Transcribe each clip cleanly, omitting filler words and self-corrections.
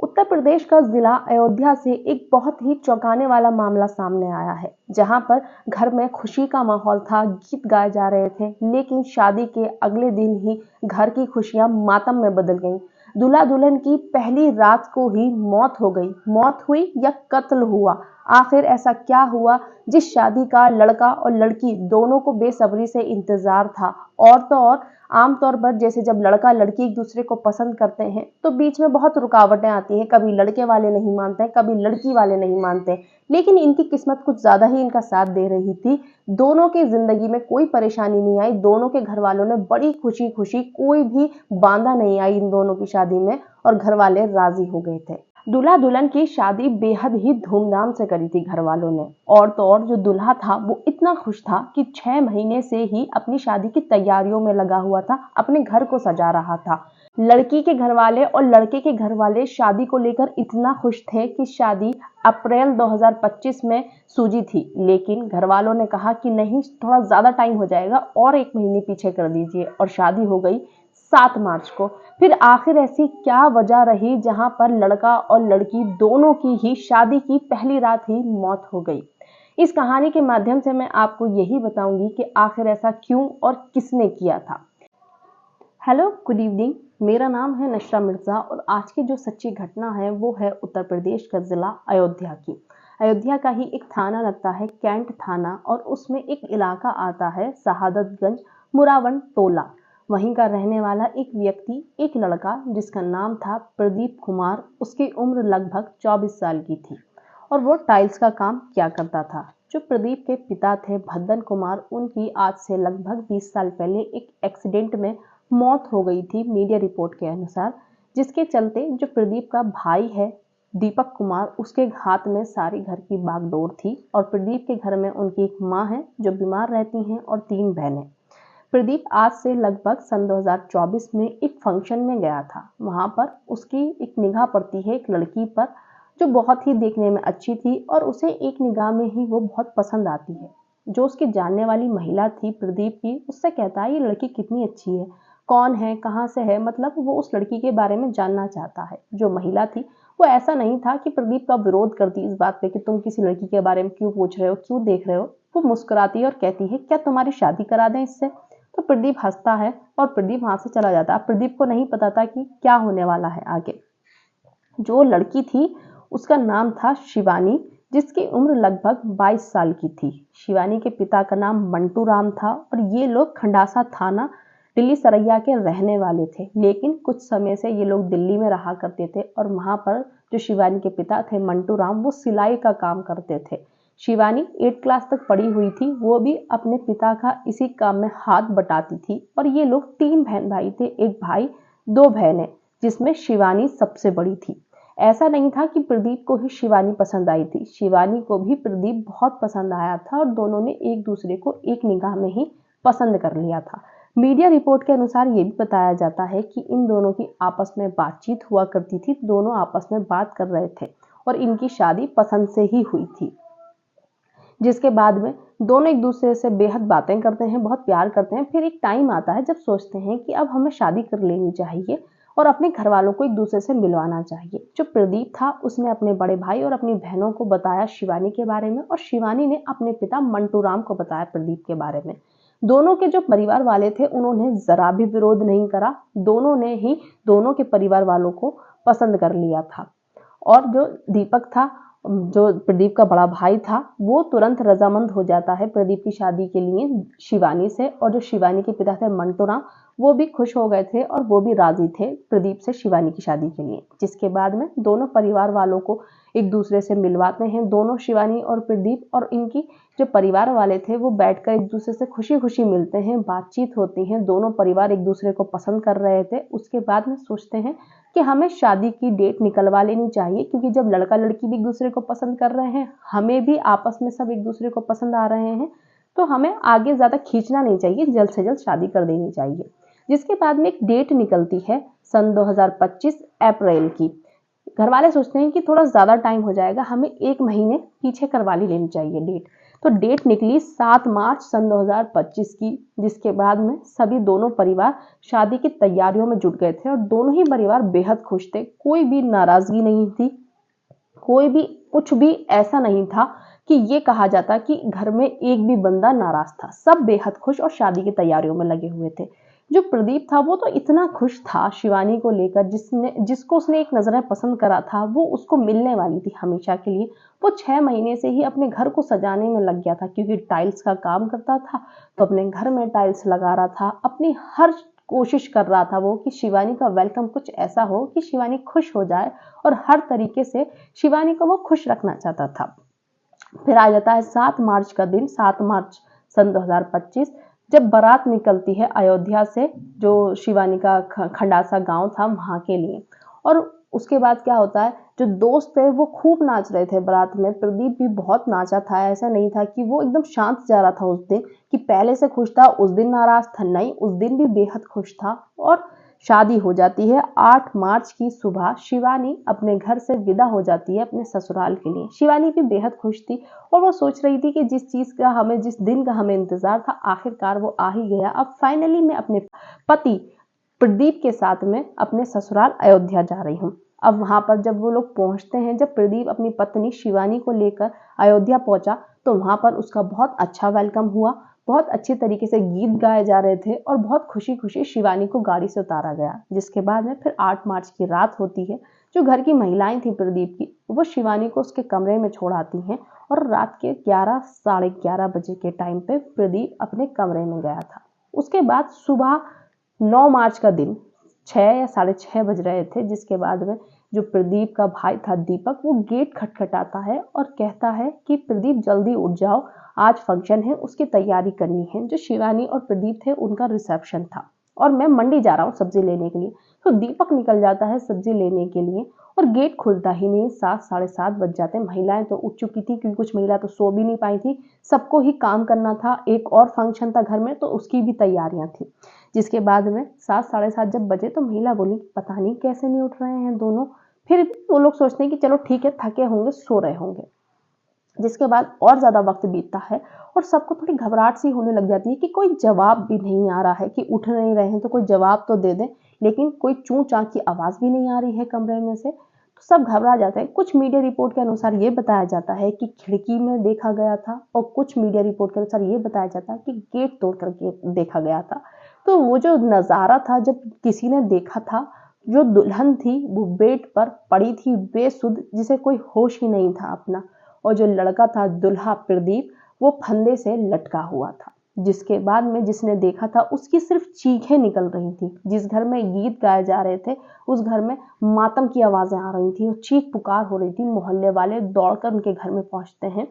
उत्तर प्रदेश का जिला अयोध्या से एक बहुत ही चौंकाने वाला मामला सामने आया है, जहां पर घर में खुशी का माहौल था, गीत गाए जा रहे थे, लेकिन शादी के अगले दिन ही घर की खुशियां मातम में बदल गईं। दूल्हा दुल्हन की पहली रात को ही मौत हो गई। मौत हुई या कत्ल हुआ? आखिर ऐसा क्या हुआ जिस शादी का लड़का और लड़की दोनों को बेसब्री से इंतजार था। और तो और आमतौर पर जैसे जब लड़का लड़की एक दूसरे को पसंद करते हैं तो बीच में बहुत रुकावटें आती हैं। कभी लड़के वाले नहीं मानते हैं, कभी लड़की वाले नहीं मानते हैं, लेकिन इनकी किस्मत कुछ ज्यादा ही इनका साथ दे रही थी। दोनों की जिंदगी में कोई परेशानी नहीं आई। दोनों के घर वालों ने बड़ी खुशी खुशी, कोई भी बांधा नहीं आई इन दोनों की शादी में, और घर वाले राजी हो गए थे। दूल्हा दुल्हन की शादी बेहद ही धूमधाम से करी थी घर वालों ने। और तो और जो दूल्हा था वो इतना खुश था कि 6 महीने से ही अपनी शादी की तैयारियों में लगा हुआ था, अपने घर को सजा रहा था। लड़की के घर वाले और लड़के के घर वाले शादी को लेकर इतना खुश थे कि शादी अप्रैल 2025 में सूझी थी, लेकिन घर वालों ने कहा कि नहीं, थोड़ा ज्यादा टाइम हो जाएगा और 1 महीने पीछे कर दीजिए, और शादी हो गई 7 मार्च को। फिर आखिर ऐसी क्या वजह रही जहां पर लड़का और लड़की दोनों की ही शादी की पहली रात ही मौत हो गई? इस कहानी के माध्यम से मैं आपको यही बताऊंगी कि आखिर ऐसा क्यों और किसने किया था। Hello, good evening. मेरा नाम है नशरा मिर्जा और आज की जो सच्ची घटना है वो है उत्तर प्रदेश का जिला अयोध्या की। अयोध्या का ही एक थाना लगता है, कैंट थाना, और उसमें एक इलाका आता है शहादतगंज मुरावन टोला। वहीं का रहने वाला एक व्यक्ति, एक लड़का जिसका नाम था प्रदीप कुमार। उसकी उम्र लगभग 24 साल की थी और वो टाइल्स का काम किया करता था। जो प्रदीप के पिता थे भद्दन कुमार, उनकी आज से लगभग 20 साल पहले एक एक्सीडेंट में मौत हो गई थी मीडिया रिपोर्ट के अनुसार, जिसके चलते जो प्रदीप का भाई है दीपक कुमार, उसके हाथ में सारी घर की बागडोर थी। और प्रदीप के घर में उनकी एक माँ है जो बीमार रहती हैं और 3 बहनें। प्रदीप आज से लगभग सन 2024 में एक फंक्शन में गया था। वहां पर उसकी एक निगाह पड़ती है एक लड़की पर जो बहुत ही देखने में अच्छी थी और उसे एक निगाह में ही वो बहुत पसंद आती है। जो उसकी जानने वाली महिला थी प्रदीप की, उससे कहता है ये लड़की कितनी अच्छी है, कौन है, कहाँ से है, मतलब वो उस लड़की के बारे में जानना चाहता है। जो महिला थी वो ऐसा नहीं था कि प्रदीप का विरोध करती इस बात पे कि तुम किसी लड़की के बारे में क्यों पूछ रहे हो, क्यों देख रहे हो। वो मुस्कुराती है और कहती है क्या तुम्हारी शादी करा दें इससे। तो प्रदीप हंसता है और प्रदीप वहां से चला जाता है। प्रदीप को नहीं पता था कि क्या होने वाला है आगे। जो लड़की थी उसका नाम था शिवानी, जिसकी उम्र लगभग 22 साल की थी। शिवानी के पिता का नाम मंटू राम था और ये लोग खंडासा थाना दिल्ली सरैया के रहने वाले थे। लेकिन कुछ समय से ये लोग दिल्ली में रहा करते थे और वहां पर जो शिवानी के पिता थे मंटू राम, वो सिलाई का काम करते थे। शिवानी 8 क्लास तक पढ़ी हुई थी, वो भी अपने पिता का इसी काम में हाथ बटाती थी। और ये लोग 3 बहन भाई थे, एक भाई 2 बहनें, जिसमें शिवानी सबसे बड़ी थी। ऐसा नहीं था कि प्रदीप को ही शिवानी पसंद आई थी, शिवानी को भी प्रदीप बहुत पसंद आया था और दोनों ने एक दूसरे को एक निगाह में ही पसंद कर लिया था। मीडिया रिपोर्ट के अनुसार ये भी बताया जाता है कि इन दोनों की आपस में बातचीत हुआ करती थी, दोनों आपस में बात कर रहे थे और इनकी शादी पसंद से ही हुई थी। जिसके बाद में दोनों एक दूसरे से बेहद बातें करते हैं, बहुत प्यार करते हैं। फिर एक टाइम आता है जब सोचते हैं कि अब हमें शादी कर लेनी चाहिए और अपने घर वालों को एक दूसरे से मिलवाना चाहिए। जो प्रदीप था उसने अपने बड़े भाई और अपनी बहनों को बताया शिवानी के बारे में, और शिवानी ने अपने पिता मंटू राम को बताया प्रदीप के बारे में। दोनों के जो परिवार वाले थे उन्होंने जरा भी विरोध नहीं करा, दोनों ने ही दोनों के परिवार वालों को पसंद कर लिया था। और जो दीपक था, जो प्रदीप का बड़ा भाई था, वो तुरंत रजामंद हो जाता है प्रदीप की शादी के लिए शिवानी से। और जो शिवानी के पिता थे मंटू राम, वो भी खुश हो गए थे और वो भी राजी थे प्रदीप से शिवानी की शादी के लिए। जिसके बाद में दोनों परिवार वालों को एक दूसरे से मिलवाते हैं, दोनों शिवानी और प्रदीप। और इनकी जो परिवार वाले थे वो बैठकर एक दूसरे से खुशी खुशी मिलते हैं, बातचीत होती है। दोनों परिवार एक दूसरे को पसंद कर रहे थे। उसके बाद में सोचते हैं कि हमें शादी की डेट निकलवा लेनी चाहिए, क्योंकि जब लड़का लड़की भी एक दूसरे को पसंद कर रहे हैं, हमें भी आपस में सब एक दूसरे को पसंद आ रहे हैं, तो हमें आगे ज्यादा खींचना नहीं चाहिए, जल्द से जल्द शादी कर देनी चाहिए। जिसके बाद में एक डेट निकलती है सन 2025 अप्रैल की। घर वाले सोचते हैं कि थोड़ा ज्यादा टाइम हो जाएगा, हमें 1 महीने पीछे करवा लेनी चाहिए डेट। तो डेट निकली 7 मार्च सन 2025 की, जिसके बाद में सभी दोनों परिवार शादी की तैयारियों में जुट गए थे और दोनों ही परिवार बेहद खुश थे। कोई भी नाराजगी नहीं थी, कोई भी कुछ भी ऐसा नहीं था कि ये कहा जाता कि घर में एक भी बंदा नाराज था। सब बेहद खुश और शादी की तैयारियों में लगे हुए थे। जो प्रदीप था वो तो इतना खुश था शिवानी को लेकर, जिसको उसने एक नजर में पसंद करा था वो उसको मिलने वाली थी हमेशा के लिए। वो 6 महीने से ही अपने घर को सजाने में लग गया था, क्योंकि टाइल्स का काम करता था तो अपने घर में टाइल्स लगा रहा था। अपनी हर कोशिश कर रहा था वो कि शिवानी का वेलकम कुछ ऐसा हो कि शिवानी खुश हो जाए, और हर तरीके से शिवानी को वो खुश रखना चाहता था। फिर आ जाता है 7 मार्च का दिन, 7 मार्च सन 2025, जब बारात निकलती है अयोध्या से, जो शिवानी का खंडासा गांव था वहां के लिए। और उसके बाद क्या होता है, जो दोस्त थे वो खूब नाच रहे थे बारात में। प्रदीप भी बहुत नाचा था, ऐसा नहीं था कि वो एकदम शांत जा रहा था उस दिन, कि पहले से खुश था उस दिन नाराज था, नहीं, उस दिन भी बेहद खुश था। और शादी हो जाती है 8 मार्च की सुबह। शिवानी अपने घर से विदा हो जाती है अपने ससुराल के लिए। शिवानी भी बेहद खुश थी और वो सोच रही थी कि जिस दिन का हमें इंतजार था, आखिरकार वो आ ही गया। अब फाइनली मैं अपने पति प्रदीप के साथ में अपने ससुराल अयोध्या जा रही हूँ। अब वहां पर जब वो लोग पहुंचते हैं, जब प्रदीप अपनी पत्नी शिवानी को लेकर अयोध्या पहुंचा, तो वहां पर उसका बहुत अच्छा वेलकम हुआ। बहुत अच्छे तरीके से गीत गाए जा रहे थे और बहुत खुशी खुशी शिवानी को गाड़ी से उतारा गया। जिसके बाद में फिर 8 मार्च की रात होती है। जो घर की महिलाएं थी प्रदीप की, वो शिवानी को उसके कमरे में छोड़ाती हैं, और रात के 11 साढ़े 11 बजे के टाइम पे प्रदीप अपने कमरे में गया था। उसके बाद सुबह 9 मार्च का दिन 6 या साढ़े 6 बज रहे थे, जिसके बाद में जो प्रदीप का भाई था दीपक, वो गेट खटखटाता है और कहता है कि प्रदीप जल्दी उठ जाओ, आज फंक्शन है, उसकी तैयारी करनी है। जो शिवानी और प्रदीप थे उनका रिसेप्शन था और मैं मंडी जा रहा हूँ सब्जी लेने के लिए। तो दीपक निकल जाता है सब्जी लेने के लिए और गेट खुलता ही नहीं, 7 साढ़े 7 बज जाते हैं। महिलाएं तो उठ चुकी थी, क्योंकि कुछ महिला तो सो भी नहीं पाई थी, सबको ही काम करना था। एक और फंक्शन था घर में, तो उसकी भी तैयारियां थी। जिसके बाद में 7 साढ़े 7 जब बजे, तो महिला बोली पता नहीं कैसे नहीं उठ रहे हैं दोनों। फिर वो लोग सोचते हैं कि चलो ठीक है, थके होंगे, सो रहे होंगे। जिसके बाद और ज्यादा वक्त बीतता है और सबको थोड़ी घबराहट सी होने लग जाती है कि कोई जवाब भी नहीं आ रहा है, कि उठ नहीं रहे हैं तो कोई जवाब तो दे दे। लेकिन कोई चूं चां की आवाज भी नहीं आ रही है कमरे में से। तो सब घबरा जाते हैं। कुछ मीडिया रिपोर्ट के अनुसार ये बताया जाता है कि खिड़की में देखा गया था, और कुछ मीडिया रिपोर्ट के अनुसार ये बताया जाता है कि गेट तोड़ करके देखा गया था। तो वो जो नजारा था, जब किसी ने देखा था, जो दुल्हन थी वो बेड पर पड़ी थी बेसुध, जिसे कोई होश ही नहीं था अपना। और जो लड़का था दुल्हा प्रदीप, वो फंदे से लटका हुआ था। जिसके बाद में जिसने देखा था उसकी सिर्फ चीखें निकल रही थी। जिस घर में गीत गाए जा रहे थे उस घर में मातम की आवाजें आ रही थी और चीख पुकार हो रही थी। मोहल्ले वाले दौड़कर उनके घर में पहुंचते हैं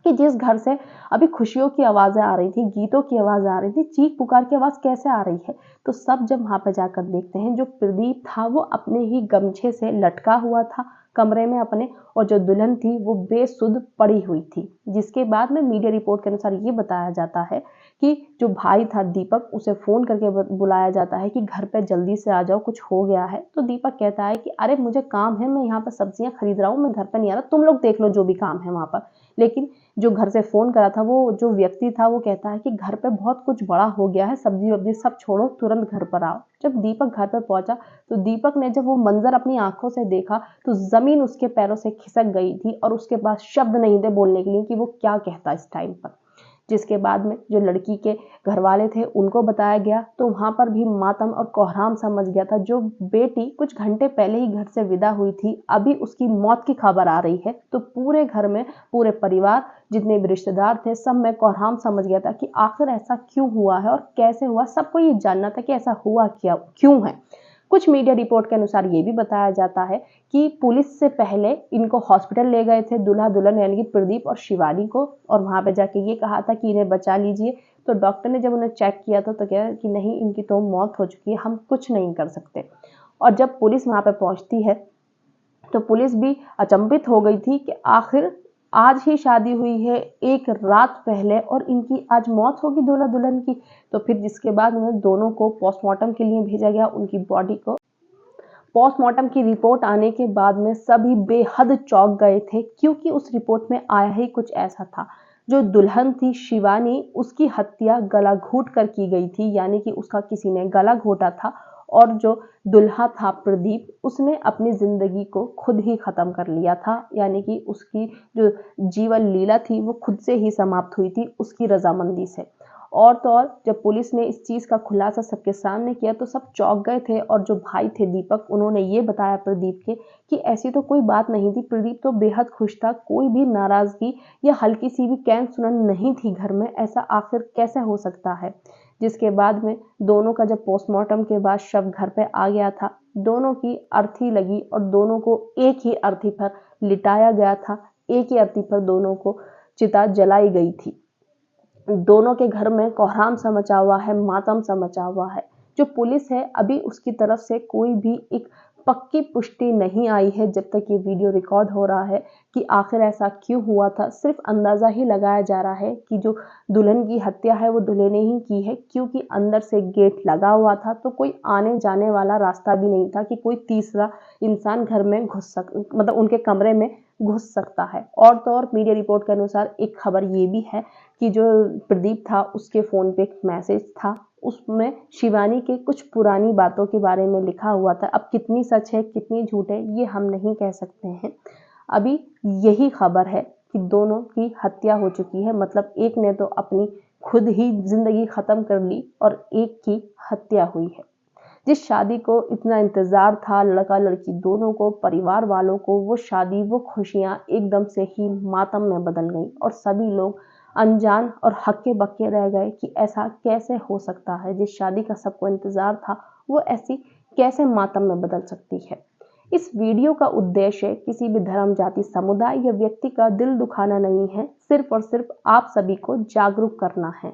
कि जिस घर से अभी खुशियों की आवाजें आ रही थी, गीतों की आवाज आ रही थी, चीख पुकार की आवाज कैसे आ रही है। तो सब जब वहां पर जाकर देखते हैं, जो प्रदीप था वो अपने ही गमछे से लटका हुआ था कमरे में अपने, और जो दुल्हन थी वो बेसुध पड़ी हुई थी। जिसके बाद में मीडिया रिपोर्ट के अनुसार ये बताया जाता है कि जो भाई था दीपक, उसे फोन करके बुलाया जाता है कि घर पे जल्दी से आ जाओ, कुछ हो गया है। तो दीपक कहता है कि अरे मुझे काम है, मैं यहाँ पर सब्जियां खरीद रहा हूँ, मैं घर पर नहीं आ रहा, तुम लोग देख लो जो भी काम है वहां पर। लेकिन जो घर से फोन करा था, वो जो व्यक्ति था, वो कहता है कि घर पे बहुत कुछ बड़ा हो गया है, सब्जी वब्जी सब छोड़ो, तुरंत घर पर आओ। जब दीपक घर पर पहुंचा, तो दीपक ने जब वो मंजर अपनी आंखों से देखा, तो जमीन उसके पैरों से खिसक गई थी और उसके पास शब्द नहीं थे बोलने के लिए कि वो क्या कहता इस टाइम पर। जिसके बाद में जो लड़की के घर वाले थे उनको बताया गया, तो वहां पर भी मातम और कोहराम सा मच गया था। जो बेटी कुछ घंटे पहले ही घर से विदा हुई थी, अभी उसकी मौत की खबर आ रही है। तो पूरे घर में, पूरे परिवार, जितने भी रिश्तेदार थे, सब में कोहराम समझ गया था कि आखिर ऐसा क्यों हुआ है और कैसे हुआ। सबको ये जानना था कि ऐसा हुआ क्या, क्यों है। कुछ मीडिया रिपोर्ट के अनुसार ये भी बताया जाता है कि पुलिस से पहले इनको हॉस्पिटल ले गए थे दूल्हा दुल्हन, यानी कि प्रदीप और शिवानी को, और वहां पे जाके ये कहा था कि इन्हें बचा लीजिए। तो डॉक्टर ने जब उन्हें चेक किया तो कहा कि नहीं, इनकी तो मौत हो चुकी है, हम कुछ नहीं कर सकते। और जब पुलिस वहां पे पहुंचती है, तो पुलिस भी अचंभित हो गई थी कि आखिर आज ही शादी हुई है, एक रात पहले, और इनकी आज मौत होगी दूल्हा दुल्हन की। तो फिर जिसके बाद उन्हें दोनों को पोस्टमार्टम के लिए भेजा गया, उनकी बॉडी को। पोस्टमार्टम की रिपोर्ट आने के बाद में सभी बेहद चौंक गए थे, क्योंकि उस रिपोर्ट में आया ही कुछ ऐसा था। जो दुल्हन थी शिवानी, उसकी हत्या गला घोट कर की गई थी, यानी कि उसका किसी ने गला घोटा था। और जो दुल्हा था प्रदीप, उसने अपनी जिंदगी को खुद ही खत्म कर लिया था, यानी कि उसकी जो जीवन लीला थी वो खुद से ही समाप्त हुई थी उसकी रजामंदी से। और तो और जब पुलिस ने इस चीज का खुलासा सबके सामने किया तो सब चौंक गए थे। और जो भाई थे दीपक, उन्होंने ये बताया प्रदीप के कि ऐसी तो कोई बात नहीं थी, प्रदीप तो बेहद खुश था, कोई भी नाराजगी या हल्की सी भी कैन सुनन नहीं थी घर में, ऐसा आखिर कैसे हो सकता है। जिसके बाद में दोनों का जब पोस्टमार्टम के बाद शव घर पे आ गया था, दोनों की अर्थी लगी और दोनों को एक ही अर्थी पर लिटाया गया था, एक ही अर्थी पर दोनों को चिता जलाई गई थी। दोनों के घर में कोहराम सा मचा हुआ है, मातम सा मचा हुआ है। जो पुलिस है अभी उसकी तरफ से कोई भी एक पक्की पुष्टि नहीं आई है जब तक ये वीडियो रिकॉर्ड हो रहा है कि आखिर ऐसा क्यों हुआ था। सिर्फ अंदाजा ही लगाया जा रहा है कि जो दुल्हन की हत्या है वो दूल्हे ने ही की है, क्योंकि अंदर से गेट लगा हुआ था तो कोई आने जाने वाला रास्ता भी नहीं था कि कोई तीसरा इंसान घर में मतलब उनके कमरे में घुस सकता है। और तो और मीडिया रिपोर्ट के अनुसार एक खबर ये भी है कि जो प्रदीप था उसके फोन पे एक मैसेज था, उसमें शिवानी के कुछ पुरानी बातों के बारे में लिखा हुआ था। अब कितनी सच है कितनी झूठ है ये हम नहीं कह सकते हैं। अभी यही खबर है कि दोनों की हत्या हो चुकी है, मतलब एक ने तो अपनी खुद ही जिंदगी खत्म कर ली और एक की हत्या हुई है। जिस शादी को इतना इंतजार था लड़का लड़की दोनों को, परिवार वालों को, वो शादी वो खुशियां एकदम से ही मातम में बदल गई और सभी लोग अनजान और हक्के बक्के रह गए कि ऐसा कैसे हो सकता है। जिस शादी का सबको इंतजार था वो ऐसी कैसे मातम में बदल सकती है। इस वीडियो का उद्देश्य किसी भी धर्म, जाति, समुदाय या व्यक्ति का दिल दुखाना नहीं है, सिर्फ और सिर्फ आप सभी को जागरूक करना है।